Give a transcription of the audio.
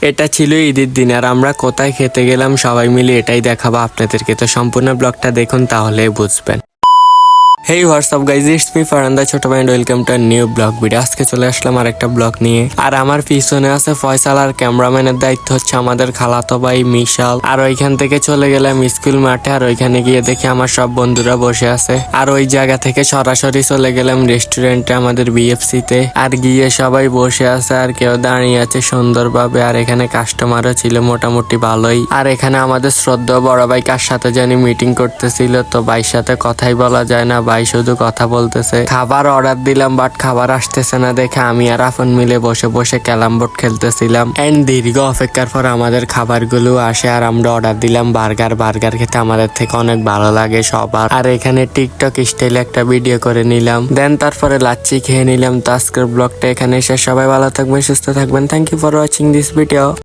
এটা ছিল ঈদের দিন আর আমরা কোথায় খেতে গেলাম সবাই মিলে এটাই দেখাবো আপনাদেরকে। তো সম্পূর্ণ ব্লগটা দেখুন তাহলে বুঝবেন। হেই হোয়াটসঅ্যাপ গাইজ, ইটস মি ফারান্দা ছোট ভাই, welcome to new blog video. আজকে চলে আসলাম আরেকটা ব্লগ নিয়ে। আর আমার পিছনে আছে ফয়সাল, আর ক্যামেরাম্যানের দায়িত্ব হচ্ছে আমাদের খালাতো ভাই মিশাল। আর ওইখান থেকে চলে গেলাম স্কুল মাঠে, আর ওইখানে গিয়ে দেখি আমার সব বন্ধুরা বসে আছে। আর ওই জায়গা থেকে সরাসরি চলে গেলাম রেস্টুরেন্টে আমাদের বিএফসি তে। আর গিয়ে সবাই বসে আছে আর কেউ দাঁড়িয়ে আছে সুন্দরভাবে। আর এখানে কাস্টমারও ছিল মোটামুটি ভালোই। আর এখানে আমাদের শ্রদ্ধা বড় ভাই কার সাথে জানি মিটিং করতেছিল, তো ভাইয়ের সাথে কথাই বলা যায় না, ভাই শুধু কথা বলতেছে। খাবার অর্ডার দিলাম বাট খাবার আসতেছে না দেখে আমি আর আফন মিলে বসে বসে ক্যারাম বোর্ড খেলতেছিলাম। এন্ড দীর্ঘ অপেক্ষার পর আমাদের খাবারগুলো আসে আর আমরা অর্ডার দিলাম বার্গার। বার্গার খেতে আমাদের থেকে অনেক ভালো লাগে সবার। আর এখানে টিকটক স্টাইলে একটা ভিডিও করে নিলাম, দেন তারপরে লাচ্ছি খেয়ে নিলাম। তো আজকের ব্লগটা এখানে শেষ। সবাই ভালো থাকবেন, সুস্থ থাকবেন। Thank you for watching this video.